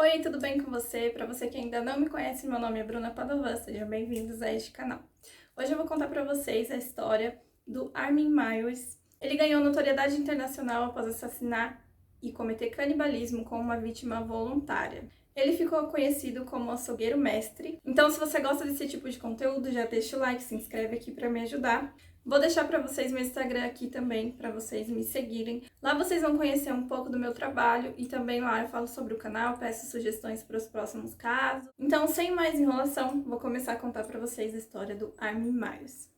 Oi, tudo bem com você? Para você que ainda não me conhece, meu nome é Bruna Padovan, sejam bem-vindos a este canal. Hoje eu vou contar para vocês a história do Armin Myers. Ele ganhou notoriedade internacional após assassinar e cometer canibalismo com uma vítima voluntária. Ele ficou conhecido como açougueiro mestre. Então, se você gosta desse tipo de conteúdo, já deixa o like, se inscreve aqui para me ajudar. Vou deixar para vocês meu Instagram aqui também, para vocês me seguirem. Lá vocês vão conhecer um pouco do meu trabalho e também lá eu falo sobre o canal, peço sugestões para os próximos casos. Então, sem mais enrolação, vou começar a contar para vocês a história do Armin Myers.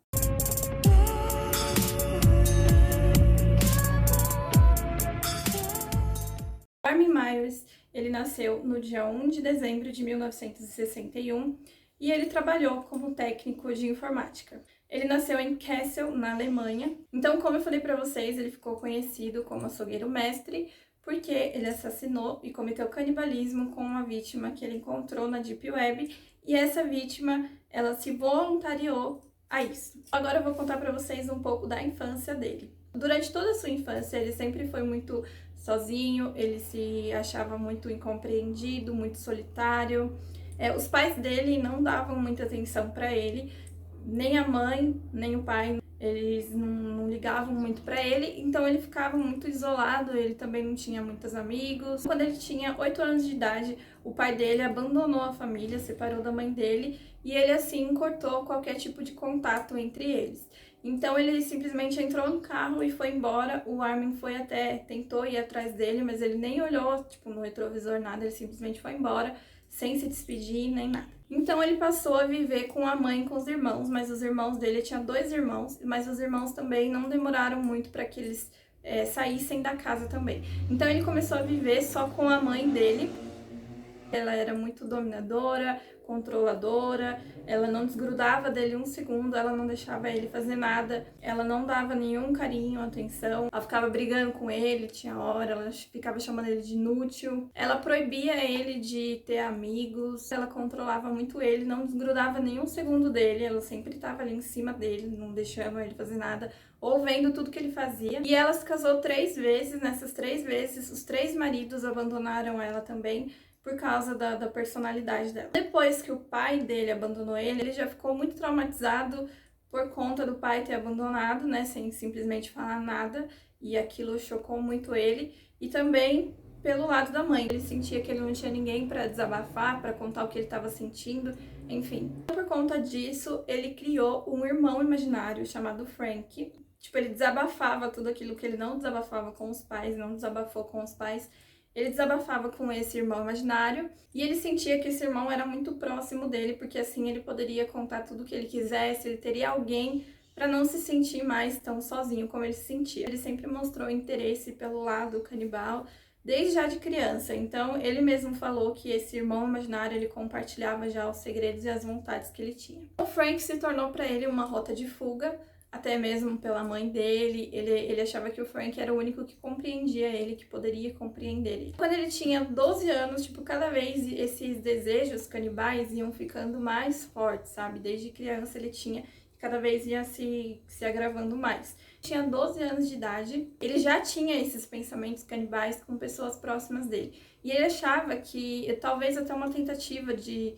Armin Myers, ele nasceu no dia 1 de dezembro de 1961 e ele trabalhou como técnico de informática. Ele nasceu em Kassel, na Alemanha. Então, como eu falei para vocês, ele ficou conhecido como açougueiro mestre porque ele assassinou e cometeu canibalismo com uma vítima que ele encontrou na Deep Web e essa vítima, ela se voluntariou a isso. Agora eu vou contar para vocês um pouco da infância dele. Durante toda a sua infância, ele sempre foi muito sozinho, ele se achava muito incompreendido, muito solitário. Os pais dele não davam muita atenção para ele, nem a mãe, nem o pai, eles não ligavam muito para ele, então ele ficava muito isolado, ele também não tinha muitos amigos. Quando ele tinha 8 anos de idade, o pai dele abandonou a família, separou da mãe dele, e ele assim cortou qualquer tipo de contato entre eles. Então ele simplesmente entrou no carro e foi embora. O Armin tentou ir atrás dele, mas ele nem olhou, tipo, no retrovisor, nada, ele simplesmente foi embora, sem se despedir nem nada. Então ele passou a viver com a mãe e com os irmãos, mas os irmãos dele, tinha 2 irmãos, mas os irmãos também não demoraram muito para que eles saíssem da casa também. Então ele começou a viver só com a mãe dele. Ela era muito dominadora, controladora, ela não desgrudava dele um segundo, ela não deixava ele fazer nada, ela não dava nenhum carinho, atenção, ela ficava brigando com ele, tinha hora, ela ficava chamando ele de inútil, ela proibia ele de ter amigos, ela controlava muito ele, não desgrudava nenhum segundo dele, ela sempre estava ali em cima dele, não deixando ele fazer nada, ou vendo tudo que ele fazia. E ela se casou 3 vezes, nessas 3 vezes, os 3 maridos abandonaram ela também, por causa da personalidade dela. Depois que o pai dele abandonou ele já ficou muito traumatizado por conta do pai ter abandonado, né, sem simplesmente falar nada, e aquilo chocou muito ele, e também pelo lado da mãe. Ele sentia que ele não tinha ninguém para desabafar, para contar o que ele estava sentindo, enfim. Por conta disso, ele criou um irmão imaginário chamado Frank. Tipo, ele desabafava tudo aquilo que ele não desabafava com os pais, não desabafou com os pais. Ele desabafava com esse irmão imaginário e ele sentia que esse irmão era muito próximo dele, porque assim ele poderia contar tudo o que ele quisesse, ele teria alguém para não se sentir mais tão sozinho como ele se sentia. Ele sempre mostrou interesse pelo lado canibal, desde já de criança. Então, ele mesmo falou que esse irmão imaginário, ele compartilhava já os segredos e as vontades que ele tinha. O Frank se tornou para ele uma rota de fuga, até mesmo pela mãe dele. Ele achava que o Frank era o único que compreendia ele, que poderia compreender ele. Quando ele tinha 12 anos, tipo, cada vez esses desejos canibais iam ficando mais fortes, sabe? Desde criança ele tinha, cada vez ia se agravando mais. Tinha 12 anos de idade, ele já tinha esses pensamentos canibais com pessoas próximas dele. E ele achava que, talvez até uma tentativa de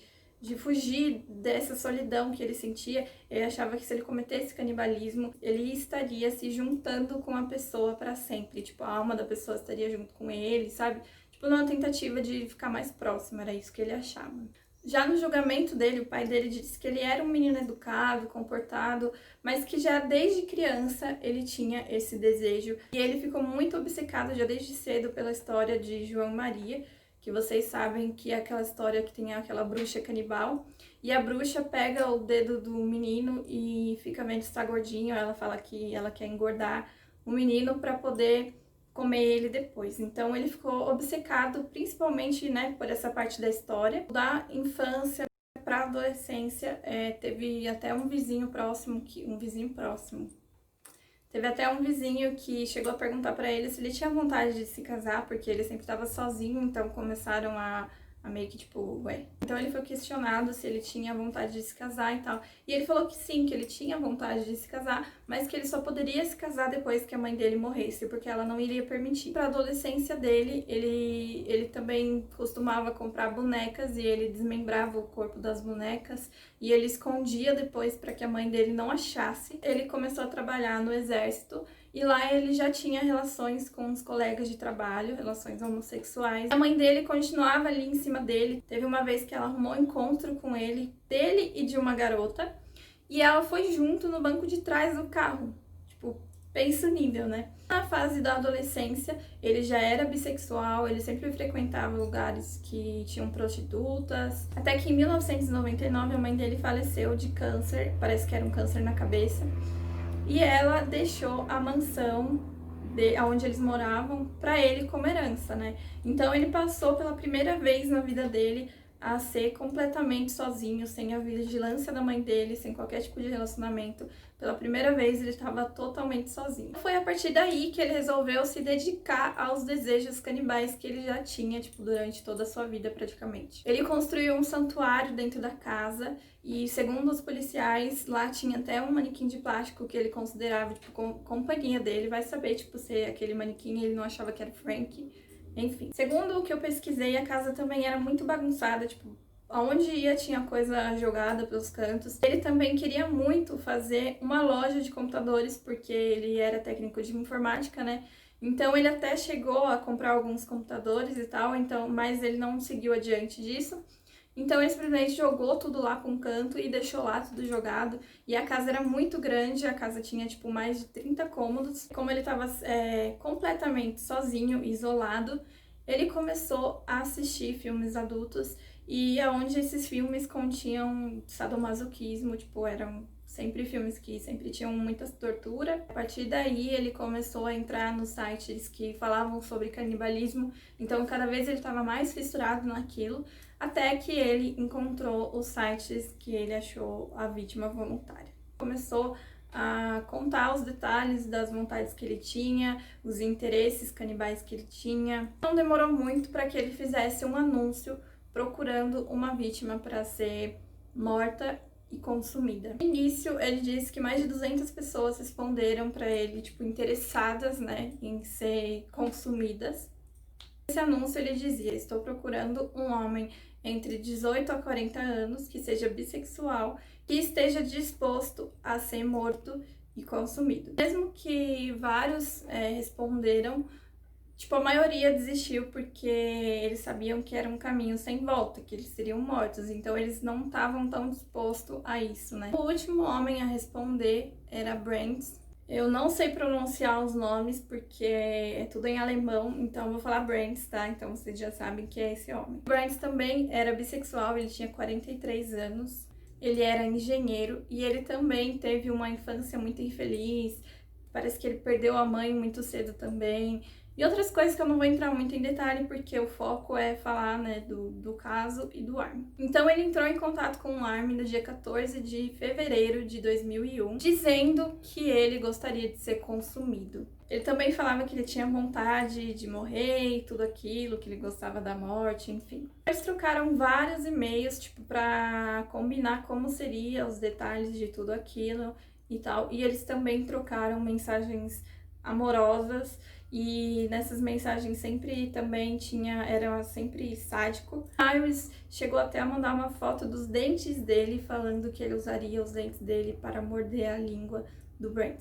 fugir dessa solidão que ele sentia, ele achava que se ele cometesse canibalismo, ele estaria se juntando com a pessoa para sempre. Tipo, a alma da pessoa estaria junto com ele, sabe? Tipo, numa tentativa de ficar mais próximo, era isso que ele achava. Já no julgamento dele, o pai dele disse que ele era um menino educado, comportado, mas que já desde criança ele tinha esse desejo. E ele ficou muito obcecado já desde cedo pela história de João Maria, que vocês sabem que é aquela história que tem aquela bruxa canibal. E a bruxa pega o dedo do menino e fica vendo se tá gordinho. Ela fala que ela quer engordar o menino para poder comer ele depois. Então ele ficou obcecado, principalmente, né, por essa parte da história. Da infância para adolescência, teve até um vizinho próximo, Teve até um vizinho que chegou a perguntar para ele se ele tinha vontade de se casar, porque ele sempre estava sozinho, então começaram a a meio que tipo, ué. Então ele foi questionado se ele tinha vontade de se casar e tal. E ele falou que sim, que ele tinha vontade de se casar, mas que ele só poderia se casar depois que a mãe dele morresse, porque ela não iria permitir. Pra adolescência dele, ele também costumava comprar bonecas e ele desmembrava o corpo das bonecas e ele escondia depois para que a mãe dele não achasse. Ele começou a trabalhar no exército e lá ele já tinha relações com os colegas de trabalho, relações homossexuais. A mãe dele continuava ali em cima dele. Teve uma vez que ela arrumou um encontro com ele, dele e de uma garota, e ela foi junto no banco de trás do carro. Tipo, pensa o nível, né? Na fase da adolescência, ele já era bissexual, ele sempre frequentava lugares que tinham prostitutas. Até que em 1999 a mãe dele faleceu de câncer, parece que era um câncer na cabeça. E ela deixou a mansão onde eles moravam para ele como herança, né? Então ele passou pela primeira vez na vida dele a ser completamente sozinho, sem a vigilância da mãe dele, sem qualquer tipo de relacionamento. Pela primeira vez ele estava totalmente sozinho. Foi a partir daí que ele resolveu se dedicar aos desejos canibais que ele já tinha, tipo, durante toda a sua vida praticamente. Ele construiu um santuário dentro da casa e, segundo os policiais, lá tinha até um manequim de plástico que ele considerava, tipo, companhia dele. Vai saber, tipo, se aquele manequim ele não achava que era Frank. Enfim, segundo o que eu pesquisei, a casa também era muito bagunçada, tipo, aonde ia tinha coisa jogada pelos cantos. Ele também queria muito fazer uma loja de computadores, porque ele era técnico de informática, né? Então ele até chegou a comprar alguns computadores e tal, então, mas ele não seguiu adiante disso. Então ele simplesmente jogou tudo lá para um canto e deixou lá tudo jogado. E a casa era muito grande, a casa tinha tipo mais de 30 cômodos. Como ele estava completamente sozinho, isolado, ele começou a assistir filmes adultos e aonde esses filmes continham sadomasoquismo, tipo, eram sempre filmes que sempre tinham muita tortura. A partir daí ele começou a entrar nos sites que falavam sobre canibalismo, então cada vez ele estava mais fissurado naquilo, até que ele encontrou os sites que ele achou a vítima voluntária. Começou a contar os detalhes das vontades que ele tinha, os interesses canibais que ele tinha. Não demorou muito para que ele fizesse um anúncio procurando uma vítima para ser morta e consumida. No início, ele disse que mais de 200 pessoas responderam para ele, tipo, interessadas, né, em ser consumidas. Nesse anúncio ele dizia: estou procurando um homem entre 18 a 40 anos, que seja bissexual, que esteja disposto a ser morto e consumido. Mesmo que vários responderam, tipo, a maioria desistiu porque eles sabiam que era um caminho sem volta, que eles seriam mortos, então eles não estavam tão dispostos a isso, né? O último homem a responder era Brent. Eu não sei pronunciar os nomes porque é tudo em alemão, então eu vou falar Brent, tá? Então vocês já sabem que é esse homem. Brent também era bissexual, ele tinha 43 anos, ele era engenheiro e ele também teve uma infância muito infeliz. Parece que ele perdeu a mãe muito cedo também. E outras coisas que eu não vou entrar muito em detalhe, porque o foco é falar, né, do caso e do Armin. Então ele entrou em contato com o Armin no dia 14 de fevereiro de 2001, dizendo que ele gostaria de ser consumido. Ele também falava que ele tinha vontade de morrer e tudo aquilo, que ele gostava da morte, enfim. Eles trocaram vários e-mails, tipo, pra combinar como seria os detalhes de tudo aquilo e tal. E eles também trocaram mensagens amorosas. E nessas mensagens sempre também era sempre sádico. Iris chegou até a mandar uma foto dos dentes dele, falando que ele usaria os dentes dele para morder a língua do Brent.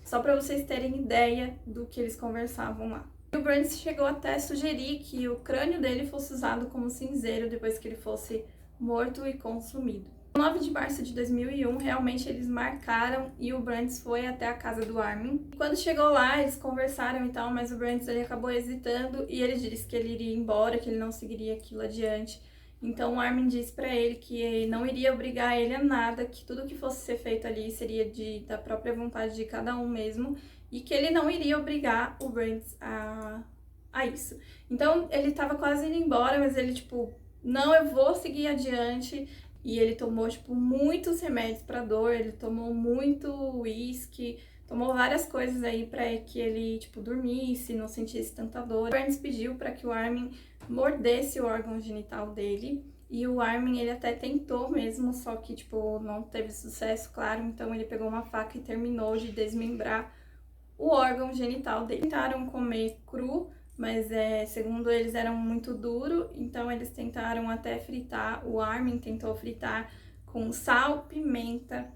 Só para vocês terem ideia do que eles conversavam lá. E o Brent chegou até a sugerir que o crânio dele fosse usado como cinzeiro depois que ele fosse morto e consumido. No 9 de março de 2001, realmente eles marcaram e o Brandes foi até a casa do Armin. Quando chegou lá, eles conversaram e tal, mas o Brandes ele acabou hesitando e ele disse que ele iria embora, que ele não seguiria aquilo adiante. Então o Armin disse pra ele que não iria obrigar ele a nada, que tudo que fosse ser feito ali seria da própria vontade de cada um mesmo e que ele não iria obrigar o Brandes a isso. Então ele tava quase indo embora, mas ele tipo, não, eu vou seguir adiante. E ele tomou, tipo, muitos remédios pra dor, ele tomou muito uísque, tomou várias coisas aí pra que ele, tipo, dormisse, não sentisse tanta dor. O Burns pediu pra que o Armin mordesse o órgão genital dele. E o Armin, ele até tentou mesmo, só que, tipo, não teve sucesso, claro. Então ele pegou uma faca e terminou de desmembrar o órgão genital dele. Tentaram comer cru, mas segundo eles era muito duro, então eles tentaram até fritar. O Armin tentou fritar com sal, pimenta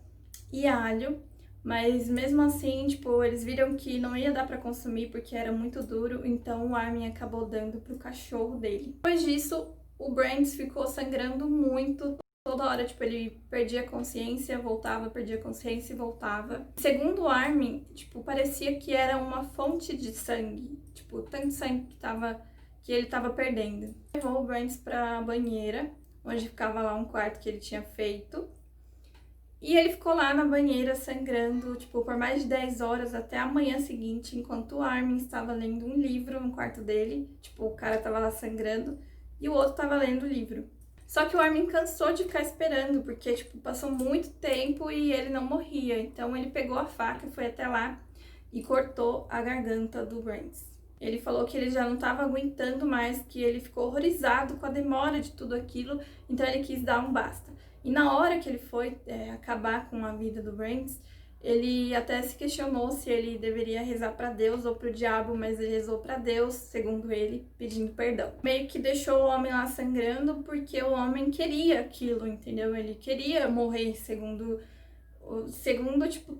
e alho, mas mesmo assim, tipo, eles viram que não ia dar pra consumir porque era muito duro, então o Armin acabou dando pro cachorro dele. Depois disso, o Brands ficou sangrando muito. Toda hora, tipo, ele perdia a consciência, voltava, perdia a consciência e voltava. Segundo o Armin, tipo, parecia que era uma fonte de sangue. Tipo, tanto sangue que ele tava perdendo. Levou o Brands pra banheira, onde ficava lá um quarto que ele tinha feito. E ele ficou lá na banheira sangrando, tipo, por mais de 10 horas até a manhã seguinte, enquanto o Armin estava lendo um livro no quarto dele. Tipo, o cara tava lá sangrando e o outro tava lendo o livro. Só que o Armin cansou de ficar esperando, porque, tipo, passou muito tempo e ele não morria. Então ele pegou a faca e foi até lá e cortou a garganta do Brands. Ele falou que ele já não estava aguentando mais, que ele ficou horrorizado com a demora de tudo aquilo, então ele quis dar um basta. E na hora que ele foi acabar com a vida do Brands, ele até se questionou se ele deveria rezar para Deus ou para o diabo, mas ele rezou para Deus, segundo ele, pedindo perdão. Meio que deixou o homem lá sangrando porque o homem queria aquilo, entendeu? Ele queria morrer, segundo tipo,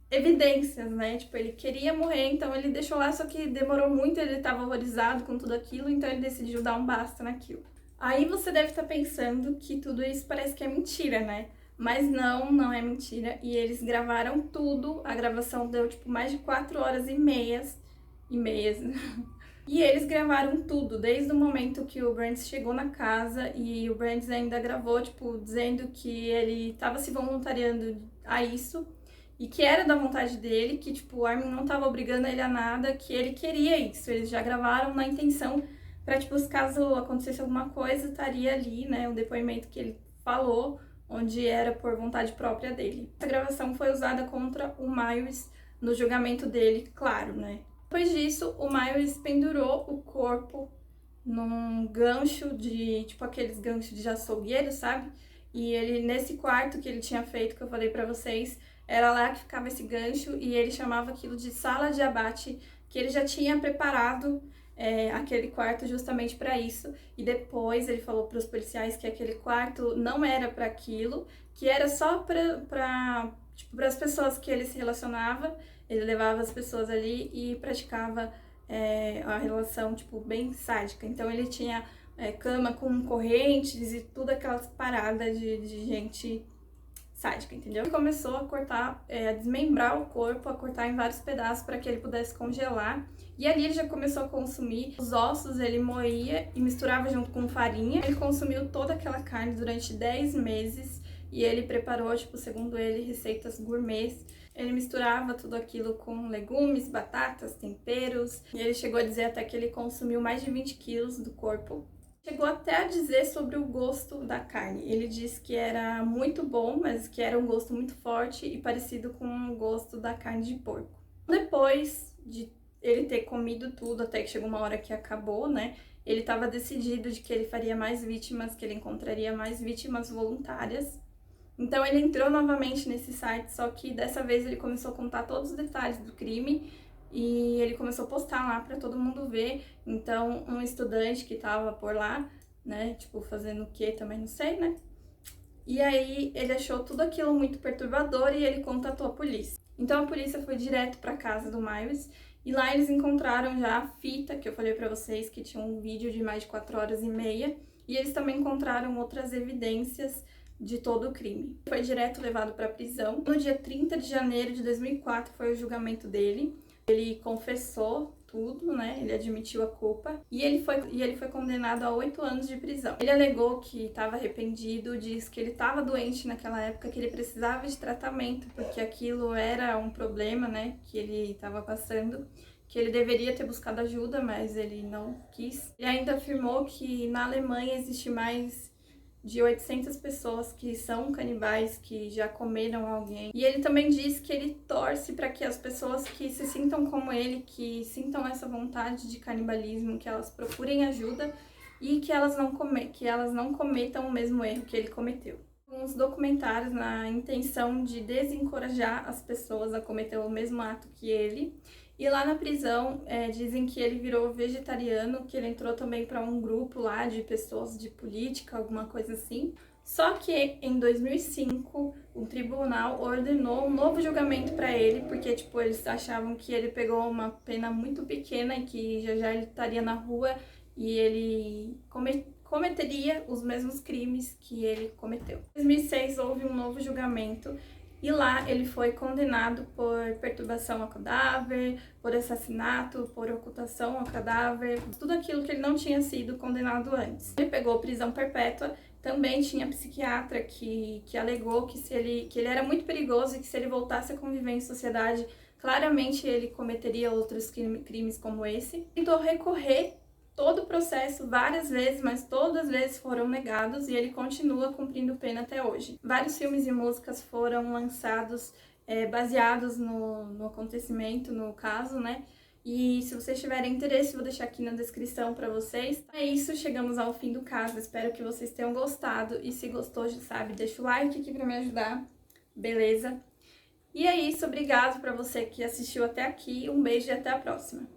evidências, né? Tipo, ele queria morrer, então ele deixou lá, só que demorou muito, ele estava horrorizado com tudo aquilo, então ele decidiu dar um basta naquilo. Aí você deve estar pensando que tudo isso parece que é mentira, né? Mas não é mentira. E eles gravaram tudo. A gravação deu, tipo, mais de 4 horas e meias. E eles gravaram tudo, desde o momento que o Brands chegou na casa. E o Brands ainda gravou, tipo, dizendo que ele estava se voluntariando a isso. E que era da vontade dele, que, tipo, o Armin não estava obrigando ele a nada, que ele queria isso. Eles já gravaram na intenção pra, tipo, caso acontecesse alguma coisa, estaria ali, né, o depoimento que ele falou, onde era por vontade própria dele. Essa gravação foi usada contra o Myers no julgamento dele, claro, né. Depois disso, o Myers pendurou o corpo num gancho de, tipo, aqueles ganchos de açougueiro, sabe? E ele, nesse quarto que ele tinha feito, que eu falei pra vocês, era lá que ficava esse gancho, e ele chamava aquilo de sala de abate, que ele já tinha preparado aquele quarto justamente para isso. E depois ele falou para os policiais que aquele quarto não era para aquilo, que era só para tipo, as pessoas que ele se relacionava. Ele levava as pessoas ali e praticava a relação, tipo, bem sádica. Então ele tinha cama com correntes e tudo aquelas paradas de gente sádica, entendeu? Ele começou a cortar, a desmembrar o corpo, a cortar em vários pedaços para que ele pudesse congelar. E ali ele já começou a consumir os ossos, ele moía e misturava junto com farinha. Ele consumiu toda aquela carne durante 10 meses e ele preparou, tipo, segundo ele, receitas gourmets. Ele misturava tudo aquilo com legumes, batatas, temperos. E ele chegou a dizer até que ele consumiu mais de 20 quilos do corpo. Chegou até a dizer sobre o gosto da carne. Ele disse que era muito bom, mas que era um gosto muito forte e parecido com o gosto da carne de porco. Depois de ele ter comido tudo, até que chegou uma hora que acabou, né? Ele estava decidido de que ele faria mais vítimas, que ele encontraria mais vítimas voluntárias. Então ele entrou novamente nesse site, só que dessa vez ele começou a contar todos os detalhes do crime e ele começou a postar lá para todo mundo ver. Então um estudante que tava por lá, né, tipo, fazendo o que também não sei, né? E aí ele achou tudo aquilo muito perturbador e ele contatou a polícia. Então a polícia foi direto para casa do Myers e lá eles encontraram já a fita que eu falei para vocês, que tinha um vídeo de mais de 4 horas e meia, e eles também encontraram outras evidências de todo o crime. Foi direto levado para a prisão. No dia 30 de janeiro de 2004 foi o julgamento dele. Ele confessou tudo, né? Ele admitiu a culpa e ele foi condenado a 8 anos de prisão. Ele alegou que estava arrependido, disse que ele estava doente naquela época, que ele precisava de tratamento, porque aquilo era um problema, né, que ele estava passando, que ele deveria ter buscado ajuda, mas ele não quis. Ele ainda afirmou que na Alemanha existe mais de 800 pessoas que são canibais, que já comeram alguém. E ele também diz que ele torce para que as pessoas que se sintam como ele, que sintam essa vontade de canibalismo, que elas procurem ajuda e que elas não cometam o mesmo erro que ele cometeu. Uns documentários na intenção de desencorajar as pessoas a cometer o mesmo ato que ele. E lá na prisão, dizem que ele virou vegetariano, que ele entrou também para um grupo lá de pessoas de política, alguma coisa assim. Só que em 2005, o tribunal ordenou um novo julgamento para ele, porque tipo, eles achavam que ele pegou uma pena muito pequena e que já já ele estaria na rua e ele cometeria os mesmos crimes que ele cometeu. Em 2006 houve um novo julgamento e lá ele foi condenado por perturbação ao cadáver, por assassinato, por ocultação ao cadáver, tudo aquilo que ele não tinha sido condenado antes. Ele pegou prisão perpétua. Também tinha psiquiatra que alegou que ele era muito perigoso e que se ele voltasse a conviver em sociedade, claramente ele cometeria outros crimes como esse. Tentou recorrer todo o processo várias vezes, mas todas as vezes foram negados e ele continua cumprindo pena até hoje. Vários filmes e músicas foram lançados baseados no acontecimento, no caso, né? E se vocês tiverem interesse, vou deixar aqui na descrição para vocês. É isso, chegamos ao fim do caso. Espero que vocês tenham gostado. E se gostou, já sabe, deixa o like aqui para me ajudar. Beleza? E é isso, obrigado para você que assistiu até aqui. Um beijo e até a próxima.